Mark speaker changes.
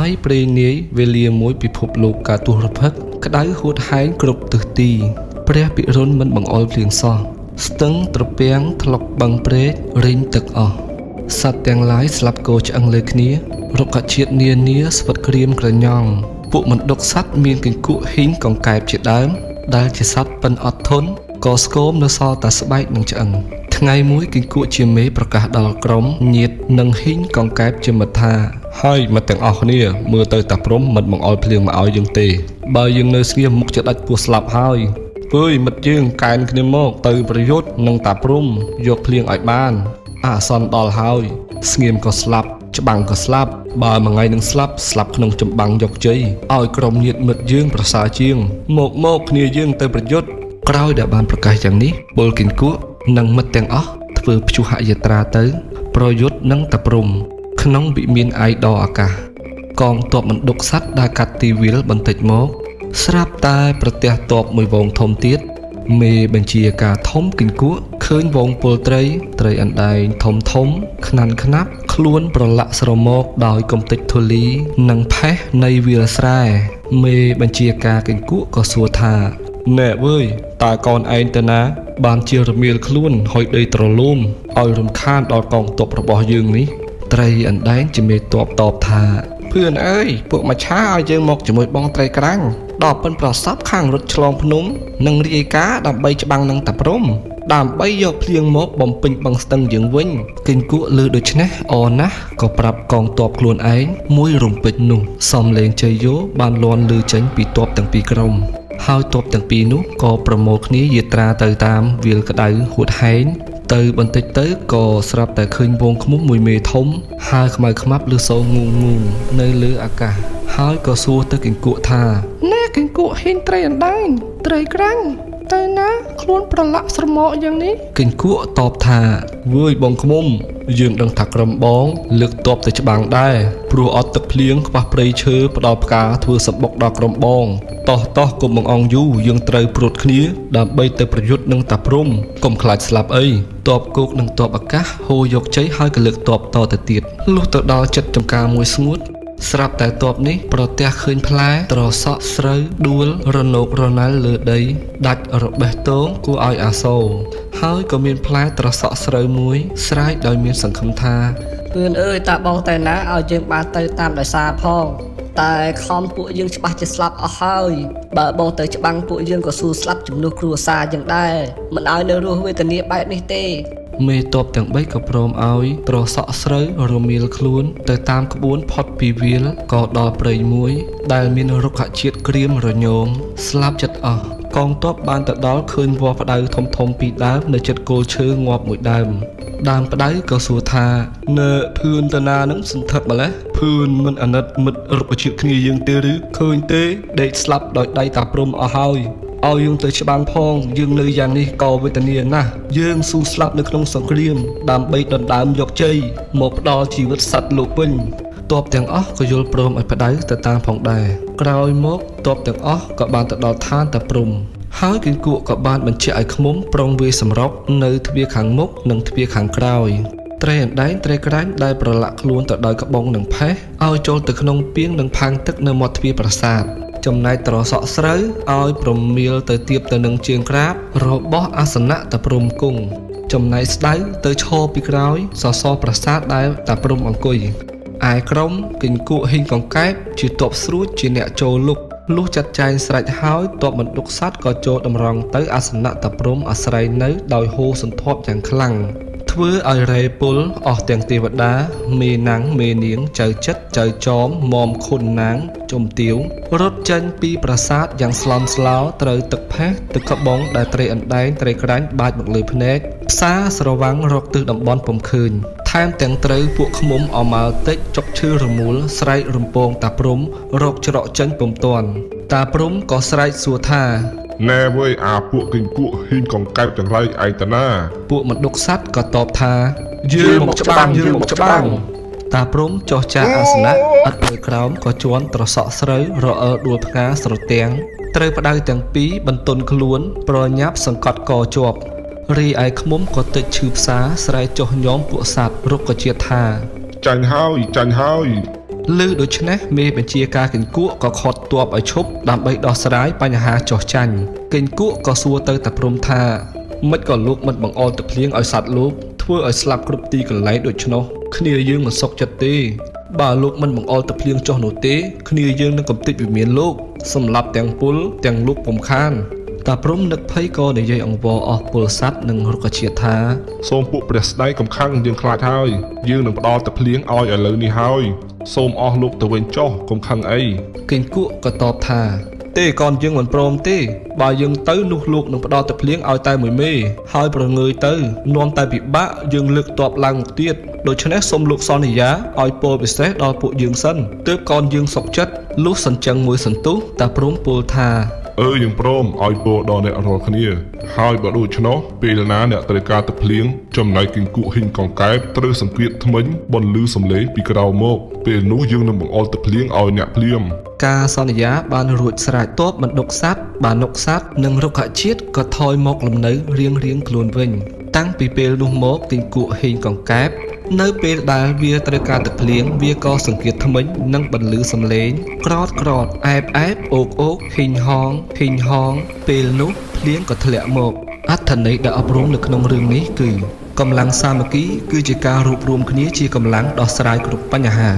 Speaker 1: ័យព្រេងនាយវេលាមួយពិភពលោកការទុះរភឹកក្តៅហួតហែងគ្រប់ទិសទីព្រះពិរុណមិនបង្អុលភ្លៀងសោះស្ទឹងត្រពាំងថ្លុកបឹងព្រែករីងទឹកអស់សត្វទាំងឡាយស្លាប់គោឆ្អឹងលើគ្នារុក្ខជាតិនានាស្វិតក្រៀមក្រញ៉ង់ពួកមណ្ឌុកសត្វមានកញ្គក់ហ៊ីងកង្កែបជាដើមដែលជាសត្វប៉ិនអត់ធន់ក៏ស្គមនៅសល់តែស្បែកនិងឆ្អឹងថ្ងៃមួយកញ្គក់ជាមេប្រកាសដល់ក្រុមញាតិនិងហ៊ីងកង្កែបជាមិត្តថាហើយមិត្តទាំងអស់គ្នាមើលទៅតាព្រំមិនបង្អុលភ្លៀងមកឲ្យយើងទេបើយើងនៅស្ងៀមមុខជាដាច់ពោះស្លាប់ហើយពើយមិត្តយើងកែនគ្នាមកទៅប្រយុទ្ធនឹងតាព្រំយកភ្លៀងឲ្យបានអាសន្នដល់ហើយស្ងៀមក៏ស្លាប់ច្បាំងក៏ស្លាប់បើមួយថ្ងៃនឹងស្លាប់ក្នុងចម្បាំងយកជ័យឲ្យក្រុមញាតិមិត្តយើងប្រសើរជាងមកគ្នាយើងទៅប្រយុទ្ធក្រោយដែលបានប្រកាសយ៉ាងនេះពលគិនគក់និងមិត្តទាំងអស់ធ្វើព្យុហយាត្រាទៅប្រយុទ្ធនឹងតាព្រំក្នុងវិមានឯកដ៏អាកាសកងទ័ពមណ្ឌុកសត្វដែលកាត់ទីវាលបន្តិចមកស្រាប់តែប្រទះទ័ពមួយវងធំទៀតមេបញ្ជាការធំគិនគក់ឃើញវងពលត្រីអណ្ដែងធំខ្នាន់ខ្នាប់ខ្លួនប្រឡាក់ស្រមកដោយកំទេចធូលីនិងផេះនៃវាលស្រែមេបញ្ជាការគិនគក់ក៏សួរថាណែវើយតើកូនឯងទៅណាបានជារមៀលខ្លួនហុយដីត្រលូមឲ្យរំខានដល់កងទ័ពរបស់យើងនេះត្រីអណ្ដែងជាមេទ័ពតបថាភឿនអើយពួកមច្ឆាឲ្យយើងមកជាមួយបងត្រីក្រាំងដល់ពិនប្រសពខាងរត់ឆ្លងភ្នំនិងរាយការណ៍ដើម្បីច្បាំងនឹងតាព្រំដើម្បីយកភ្លៀងមកបំពេញបឹងស្ទឹងយើងវិញគិនគក់លើដូច្នេះអណាស់ក៏ប្រាប់កងទ័ពខ្លួនឯងមួយរំពេចនោះសំលេងជ័យយោបានលាន់ឮចេញពីទ័ពទាំងពីរក្រុមហើយទ័ពទាំងពីរនោះក៏ប្រមូលគ្នាយាត្រាទៅតាមវាលក្តៅហួតហែងទៅបន្តិចទៅក៏ស្រាប់តែឃើញវងឃ្មុំមួយមេធំហើយខ្មៅខ្មាប់លឺសូរងូងនៅលើអាកាសហើយក៏សួរទៅគិនគក់ថាណែគិនគក់ហ៊ីនត្រីអណ្ដែងត្រីក្រាំងទៅណាខ្លួនប្រឡាក់ស្រមកយ៉ាងនេះគិនគក់តបថាវើយបងឃ្មុំយើងដឹងថាក្រុមបងលើកទ័ពទៅច្បាំងដែរព្រោះអត់ទឹកភ្លៀងខ្វះព្រៃឈើផ្ដល់ផ្កាធ្វើសម្បុកដល់ក្រុមបងតោះកុំបង្អង់យូរយើងត្រូវព្រួតគ្នាដើម្បីទៅប្រយុទ្ធនឹងតាព្រំកុំខ្លាចស្លាប់អីទ័ពគោកនិងទ័ពអាកាសហូរយកជ័យហើយក៏លើកទ័ពតទៅទៀតលុះទៅដល់ចិត្តចំការមួយស្ងួតស្រាប់តែទ័ពនេះប្រទះឃើញផ្លែត្រសក់ស្រូវដួលរណោករណាល់លើដីដាច់របេះតងគួរឲ្យអាសូរហើយក៏មានផ្លែត្រសក់ស្រូវមួយស្រែកដោយមានសង្ឃឹមថាពឿនអើយតើបងទៅណាឲ្យយើងបានទៅតាមដោយសារផងតែខំពួកយើងច្បាស់ជាស្លាប់អស់ហើយបើបងទៅច្បាំងពួកយើងក៏ស៊ូស្លាប់ជំនួសគ្រួសារយ៉ាងដែរមិនឲ្យនៅរស់វេទនាបែបនេះទេមេទ័ពទាំង3ក៏ព្រមឲ្យត្រសក់ស្រូវរមៀលខ្លួនទៅតាមក្បួនផុតពីវាលក៏ដល់ព្រៃមួយដែលមានរុក្ខជាតិក្រៀមរញោមស្លាប់ចិត្តអស់កងទ័ពបានទៅដល់ឃើញវល្លិផ្ដៅធំពីរដើមនៅជិតគល់ឈើងាប់មួយដើមផ្ដៅក៏សួរថាណែភឿនតាណានឹងសន្ធឹកម្លេះភឿនមិនអាណិតមិត្តរុក្ខជាតិគ្នាយើងទេឬឃើញទេដេកស្លាប់ដោយដៃតាព្រំអស់ហើយឲ្យយើងទៅច្បាំងផងយើងនៅយ៉ាងនេះក៏វេទនាណាស់យើងស៊ូស្លាប់នៅក្នុងសង្គ្រាមដើម្បីដណ្ដើមយកជ័យមកផ្ដល់ជីវិតសត្វលោកវិញទ័ពទាំងអស់ក៏យល់ព្រមឲ្យផ្ដៅទៅតាមផងដែរក្រោយមកទ័ពទាំងអស់ក៏បានទៅដល់ឋានតាព្រំហើយគិនគក់ក៏បានបញ្ជាក់ឲ្យឃ្មុំប្រុងវាសម្រុកនៅទ្វារខាងមុខនិងទ្វារខាងក្រោយត្រីអណ្ដែងត្រីក្រាញ់ដែលប្រឡាក់ខ្លួនទៅដោយក្បុងនិងផេះឲ្យចូលទៅក្នុងពាងនិងផាងទឹកនៅមាត់ទ្វារប្រាសាទចំណែកត្រសក់ស្រូវឲ្យប្រមៀលទៅទៀបទៅនឹងជើងក្រាបរបស់អាសនៈតាព្រំគង់ចំណែកស្ដៅទៅឈរពីក្រោយសសរប្រាសាទដែលតាព្រំអង្គុយឯក្រុមគិនគក់ហ៊ីងកង្កែបជាទ័ពស្រួចជាអ្នកចូលលុកលុះចាត់ចែងស្រេចហើយទ័ពមណ្ឌុកសត្វក៏ចូលតម្រង់ទៅអាសនៈតាព្រំអាស្រ័យនៅដោយហូរសន្ធាប់យ៉ាងខ្លាំងធ្វើឲ្យរេពុលអស់ទាំងទេវតាមេណាំងមេនាងចៅចិត្តចៅចោមមុំខុនណាងជំទាវរត់ចេញពីប្រាសាទយ៉ាងស្លន់ស្លោត្រូវទឹកផេះទឹកក្បងដែលត្រីអណ្ដែងត្រីក្រាញ់បាចមកលើភ្នែកផ្សារស្រវាំងរកទិសតំបន់ពុំឃើញថែមទាំងត្រូវពួកឃ្មុំអមាលតិចចុកឈើរមូលស្រែករំពងតាព្រំរកច្រកចេញពុំទាន់តាព្រំក៏ស្រែកសួរថា
Speaker 2: ណែវើយអាពួកគិនគក់ហ៊ីនកង្កែបទាំងឡាយឯងតាណា
Speaker 1: ពួកមណ្ឌុកសត្វក៏តបថាយើងមកច្បាំងតាព្រំចោះចាអាសនៈឥតលើក្រោមក៏ជន់ត្រសក់ស្រូវរអើដួលផ្កាស្រទាំងត្រូវផ្ដៅទាំងពីរបន្ទន់ខ្លួនប្រញាប់សង្កត់កជាប់រីឯឃ្មុំក៏តិចឈឺផ្សាស្រែកចុះញោមពួកសត្វរុក្ខជាតិថា
Speaker 2: ចាញ់ហើយ
Speaker 1: លឺដូច្នេះមេបញ្ជាការកិញ្កួកក៏ខត់ទ័ពឲ្យឈប់ដើម្បីដោះស្រាយបញ្ហាចោះចាញ់កិញ្កួកក៏សួរទៅតាព្រំថាមិនក៏លោកមិនបង្អល់ទឹកភ្លៀងឲ្យសត្វលោកធ្វើឲ្យស្លាប់គ្រប់ទីកន្លែងដូច្នោះគ្នាយើងមិនសុខចិត្តទេបើលោកមិនបង្អល់ទឹកភ្លៀងចុះនោះទេគ្នាយើងនឹងកំទេចវិមានលោកសម្លាប់ទាំងពលទាំងលោកពុំខានតាព្រំនឹកភ័យក៏និយាយអង្វរអស់ពលសัตว์និងរុក្ខជាតិថា
Speaker 2: សូមពួកព្រះស្ដេចកំខាំងយើងខ្លាចហើយយើងនឹងផ្ដល់ទឹកភ្លៀងឲ្យឥឡូវនេះហើយសូមអស់លោកទៅវិញចុះកំខាំងអី
Speaker 1: កិញ្កួកក៏តបថាទេកូនយើងមិនព្រមទេបើយើងទៅនោះលោកនឹងផ្ដល់ទឹកភ្លៀងឲ្យតែមួយមេហើយប្រងើយទៅនាំតែពិបាកយើងលើកទ័ពឡើងមកទៀតដូច្នេះសូមលោកសន្យាឲ្យពលពិសេសដល់ពួកយើងសិនទើបកូនយើងសុខចិត្តលុះសិនចឹងមួយសន្ទុះតាព្រំពោលថា
Speaker 2: យើងព្រមឲ្យពរដល់អ្នករាល់គ្នាហើយបើដូច្នោះពេលណាអ្នកត្រូវការទឹកភ្លៀងចំណែកគិង្គក់ហ៊ីងកង្កែបត្រូវសង្កេតថ្មិញបន្លឺសំឡេងពីក្រៅមកពេលនោះយើងនឹងបង្អល់ទឹកភ្លៀងឲ្យអ្នកភ្លាម
Speaker 1: ការសន្យាបានរួចស្រេចទ័ពបណ្ដុកសัตว์បានុកសัตว์និងរុក្ខជាតិក៏ថយមកលំនៅរៀងខ្លួនវិញតាំងពីពេលនោះមកគិង្គក់ហ៊ីងកង្កែបនៅពេលដែលវាត្រូវការទឹកភ្លៀងវាក៏សង្កេតថ្មិញនិងបន្លឺសំឡេងក្រតអែបអូកហ៊ីងហងពេលនោះភ្លៀងក៏ធ្លាក់មកអត្ថន័យដែលអប់រំនៅក្នុងរឿងនេះគឺកម្លាំងសាមគ្គីគឺជាការរួបរวมគ្នាជាកម្លាំងដោះស្រាយគ្រប់បញ្ហា